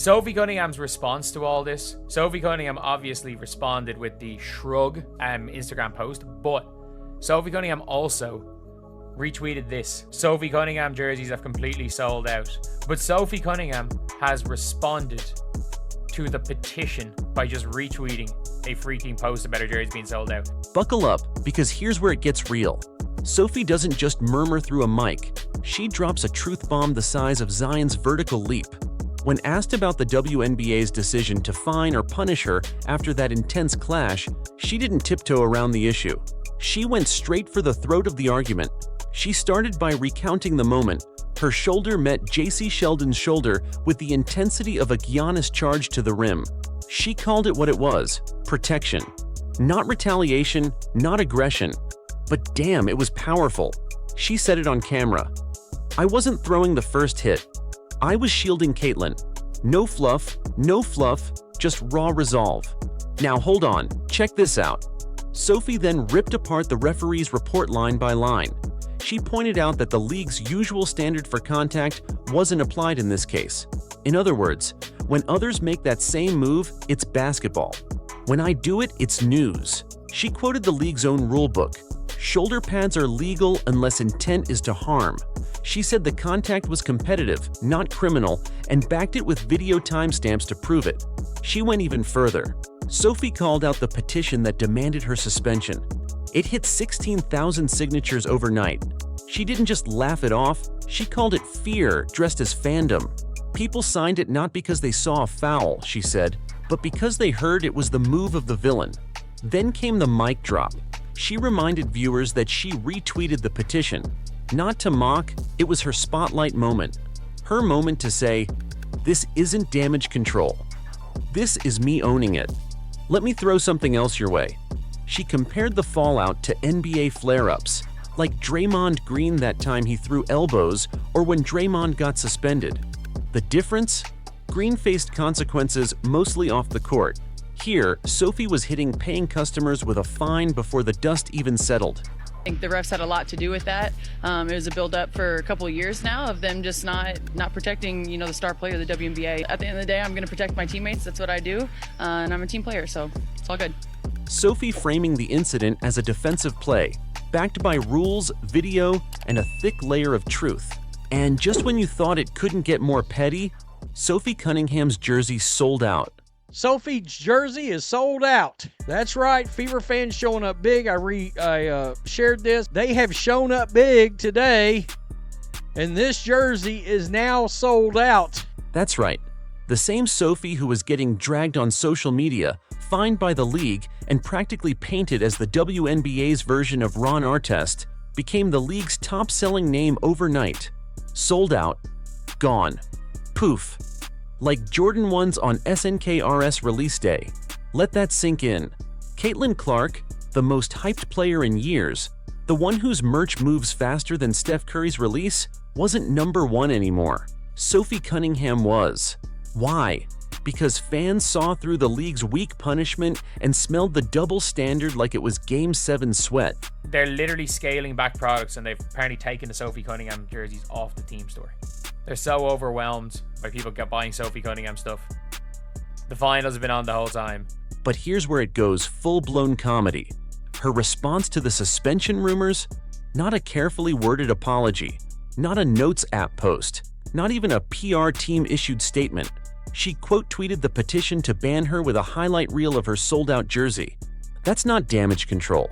Sophie Cunningham's response to all this, Sophie Cunningham obviously responded with the shrug Instagram post, but Sophie Cunningham also retweeted this. Sophie Cunningham jerseys have completely sold out. But Sophie Cunningham has responded to the petition by just retweeting a freaking post about her jerseys being sold out. Buckle up, because here's where it gets real. Sophie doesn't just murmur through a mic. She drops a truth bomb the size of Zion's vertical leap. When asked about the WNBA's decision to fine or punish her after that intense clash, she didn't tiptoe around the issue. She went straight for the throat of the argument. She started by recounting the moment. Her shoulder met J.C. Sheldon's shoulder with the intensity of a Giannis charge to the rim. She called it what it was: protection. Not retaliation, not aggression. But damn, it was powerful. She said it on camera. "I wasn't throwing the first hit. I was shielding Caitlin. No fluff, just raw resolve." Now hold on, check this out. Sophie then ripped apart the referee's report line by line. She pointed out that the league's usual standard for contact wasn't applied in this case. In other words, when others make that same move, it's basketball. When I do it, it's news. She quoted the league's own rulebook. Shoulder pads are legal unless intent is to harm. She said the contact was competitive, not criminal, and backed it with video timestamps to prove it. She went even further. Sophie called out the petition that demanded her suspension. It hit 16,000 signatures overnight. She didn't just laugh it off, she called it fear dressed as fandom. People signed it not because they saw a foul, she said, but because they heard it was the move of the villain. Then came the mic drop. She reminded viewers that she retweeted the petition. Not to mock, it was her spotlight moment. Her moment to say, "This isn't damage control. This is me owning it." Let me throw something else your way. She compared the fallout to NBA flare-ups, like Draymond Green that time he threw elbows, or when Draymond got suspended. The difference? Green faced consequences mostly off the court. Here, Sophie was hitting paying customers with a fine before the dust even settled. I think the refs had a lot to do with that. It was a build-up for a couple of years now of them just not protecting, the star player of the WNBA. At the end of the day, I'm going to protect my teammates. That's what I do, and I'm a team player, so it's all good. Sophie framing the incident as a defensive play, backed by rules, video, and a thick layer of truth. And just when you thought it couldn't get more petty, Sophie Cunningham's jersey sold out. Sophie's jersey is sold out. That's right, Fever fans showing up big. I shared this. They have shown up big today, and this jersey is now sold out. That's right. The same Sophie who was getting dragged on social media, fined by the league, and practically painted as the WNBA's version of Ron Artest, became the league's top-selling name overnight. Sold out. Gone. Poof. Like Jordan 1s on SNKRS release day. Let that sink in. Caitlin Clark, the most hyped player in years, the one whose merch moves faster than Steph Curry's release, wasn't number one anymore. Sophie Cunningham was. Why? Because fans saw through the league's weak punishment and smelled the double standard like it was Game 7 sweat. They're literally scaling back products, and they've apparently taken the Sophie Cunningham jerseys off the team store. They're so overwhelmed by people buying Sophie Cunningham stuff. The finals have been on the whole time. But here's where it goes full-blown comedy. Her response to the suspension rumors? Not a carefully worded apology. Not a Notes app post. Not even a PR team-issued statement. She quote-tweeted the petition to ban her with a highlight reel of her sold-out jersey. That's not damage control.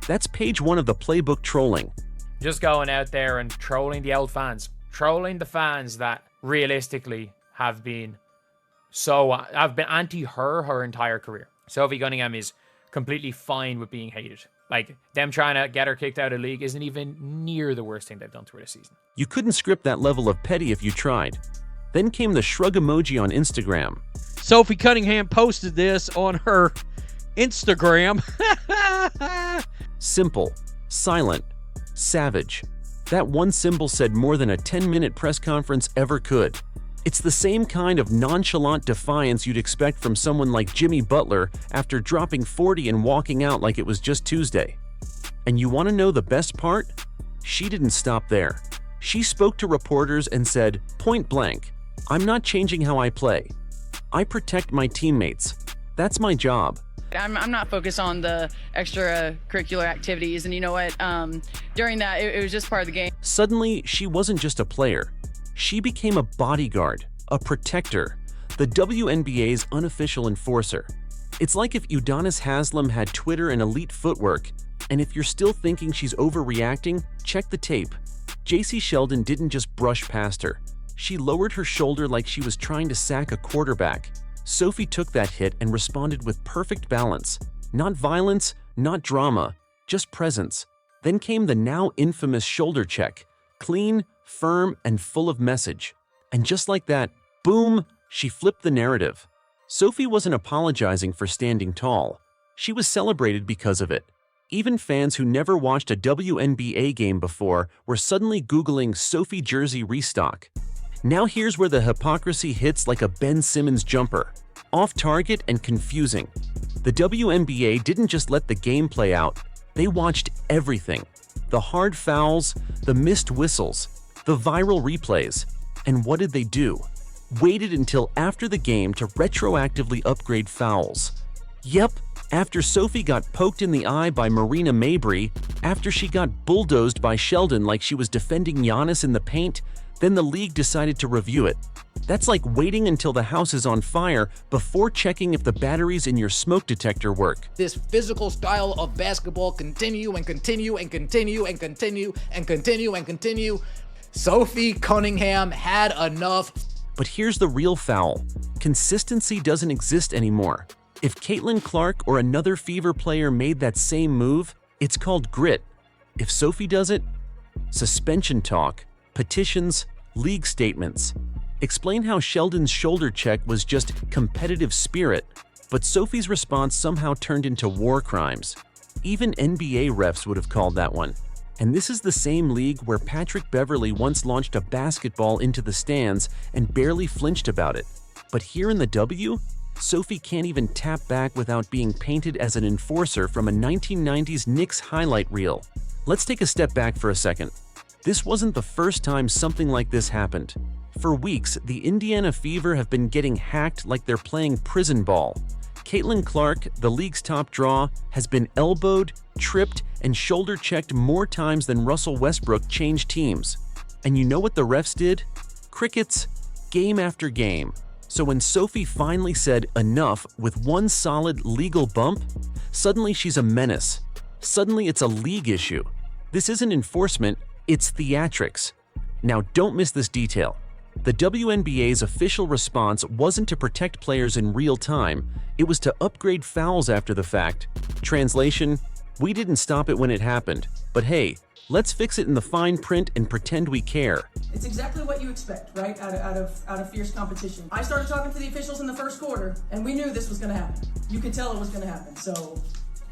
That's page 1 of the playbook trolling. Just going out there and trolling the old fans. Trolling the fans that realistically have been anti-her entire career. Sophie Cunningham is completely fine with being hated. Like, them trying to get her kicked out of the league isn't even near the worst thing they've done to her this season. You couldn't script that level of petty if you tried. Then came the shrug emoji on Instagram. Sophie Cunningham posted this on her Instagram. Simple, silent, savage. That one symbol said more than a 10-minute press conference ever could. It's the same kind of nonchalant defiance you'd expect from someone like Jimmy Butler after dropping 40 and walking out like it was just Tuesday. And you want to know the best part? She didn't stop there. She spoke to reporters and said, point blank, "I'm not changing how I play. I protect my teammates. That's my job. I'm not focused on the extracurricular activities, and you know what? During that, it was just part of the game. Suddenly, she wasn't just a player. She became a bodyguard, a protector, the WNBA's unofficial enforcer. It's like if Udonis Haslem had Twitter and elite footwork, and if you're still thinking she's overreacting, check the tape. JC Sheldon didn't just brush past her. She lowered her shoulder like she was trying to sack a quarterback. Sophie took that hit and responded with perfect balance. Not violence, not drama, just presence. Then came the now infamous shoulder check. Clean, firm, and full of message. And just like that, boom, she flipped the narrative. Sophie wasn't apologizing for standing tall. She was celebrated because of it. Even fans who never watched a WNBA game before were suddenly Googling Sophie jersey restock. Now here's where the hypocrisy hits like a Ben Simmons jumper. Off target and confusing. The WNBA didn't just let the game play out, they watched everything. The hard fouls, the missed whistles, the viral replays. And what did they do? Waited until after the game to retroactively upgrade fouls. Yep, after Sophie got poked in the eye by Marina Mabrey, after she got bulldozed by Sheldon like she was defending Giannis in the paint, then the league decided to review it. That's like waiting until the house is on fire before checking if the batteries in your smoke detector work. This physical style of basketball continue and continue and continue and continue and continue and continue. Sophie Cunningham had enough. But here's the real foul. Consistency doesn't exist anymore. If Caitlin Clark or another Fever player made that same move, it's called grit. If Sophie does it, suspension talk, petitions, league statements. Explain how Sheldon's shoulder check was just competitive spirit, but Sophie's response somehow turned into war crimes. Even NBA refs would have called that one. And this is the same league where Patrick Beverley once launched a basketball into the stands and barely flinched about it. But here in the W, Sophie can't even tap back without being painted as an enforcer from a 1990s Knicks highlight reel. Let's take a step back for a second. This wasn't the first time something like this happened. For weeks, the Indiana Fever have been getting hacked like they're playing prison ball. Caitlin Clark, the league's top draw, has been elbowed, tripped, and shoulder-checked more times than Russell Westbrook changed teams. And you know what the refs did? Crickets, game after game. So when Sophie finally said enough with one solid legal bump, suddenly she's a menace. Suddenly it's a league issue. This isn't enforcement, it's theatrics. Now don't miss this detail. The WNBA's official response wasn't to protect players in real time, it was to upgrade fouls after the fact. Translation: we didn't stop it when it happened, but hey, let's fix it in the fine print and pretend we care. It's exactly what you expect, right? Out of fierce competition. I started talking to the officials in the first quarter, and we knew this was going to happen. You could tell it was going to happen. So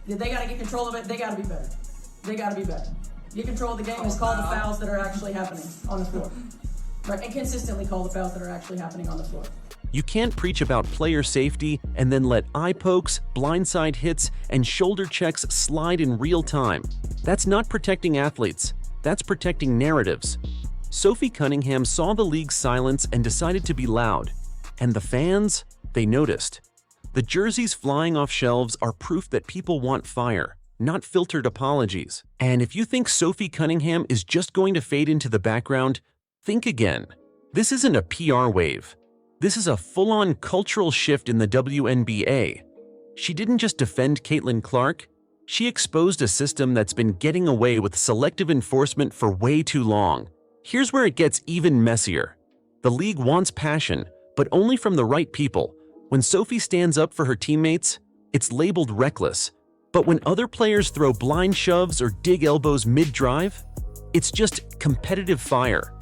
they got to get control of it. They got to be better. They got to be better. Get control of the game is call the fouls that are actually happening on the floor. Right, and consistently call the fouls that are actually happening on the floor. You can't preach about player safety and then let eye pokes, blindside hits, and shoulder checks slide in real time. That's not protecting athletes, that's protecting narratives. Sophie Cunningham saw the league's silence and decided to be loud. And the fans, they noticed. The jerseys flying off shelves are proof that people want fire, not filtered apologies. And if you think Sophie Cunningham is just going to fade into the background, think again. This isn't a PR wave. This is a full-on cultural shift in the WNBA. She didn't just defend Caitlin Clark, she exposed a system that's been getting away with selective enforcement for way too long. Here's where it gets even messier. The league wants passion, but only from the right people. When Sophie stands up for her teammates, it's labeled reckless. But when other players throw blind shoves or dig elbows mid-drive, it's just competitive fire.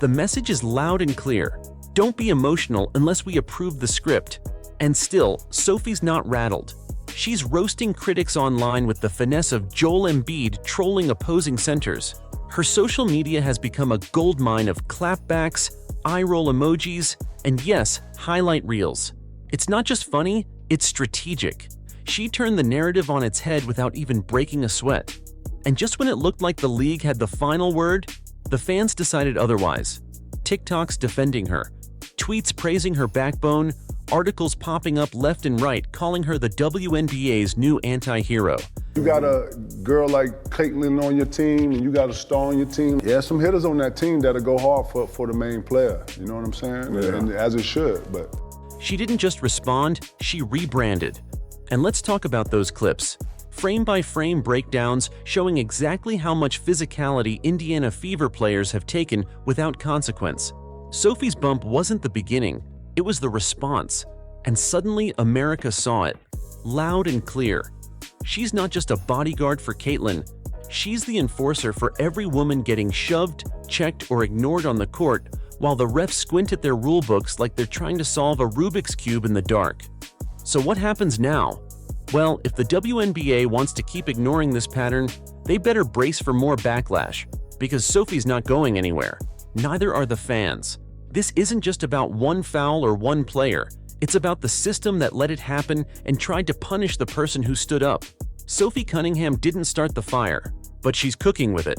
The message is loud and clear. Don't be emotional unless we approve the script. And still, Sophie's not rattled. She's roasting critics online with the finesse of Joel Embiid trolling opposing centers. Her social media has become a goldmine of clapbacks, eye-roll emojis, and yes, highlight reels. It's not just funny, it's strategic. She turned the narrative on its head without even breaking a sweat. And just when it looked like the league had the final word, the fans decided otherwise. TikToks defending her, tweets praising her backbone, articles popping up left and right calling her the WNBA's new anti-hero. You got a girl like Caitlin on your team, and you got a star on your team. Yeah, some hitters on that team that'll go hard for the main player. You know what I'm saying? Yeah. And as it should, but. She didn't just respond, she rebranded. And let's talk about those clips. Frame-by-frame breakdowns showing exactly how much physicality Indiana Fever players have taken without consequence. Sophie's bump wasn't the beginning, it was the response. And suddenly America saw it, loud and clear. She's not just a bodyguard for Caitlin, she's the enforcer for every woman getting shoved, checked, or ignored on the court, while the refs squint at their rulebooks like they're trying to solve a Rubik's Cube in the dark. So what happens now? Well, if the WNBA wants to keep ignoring this pattern, they better brace for more backlash, because Sophie's not going anywhere. Neither are the fans. This isn't just about one foul or one player. It's about the system that let it happen and tried to punish the person who stood up. Sophie Cunningham didn't start the fire, but she's cooking with it.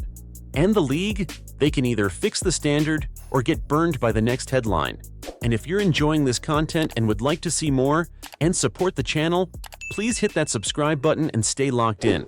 And the league? They can either fix the standard or get burned by the next headline. And if you're enjoying this content and would like to see more and support the channel, please hit that subscribe button and stay locked in.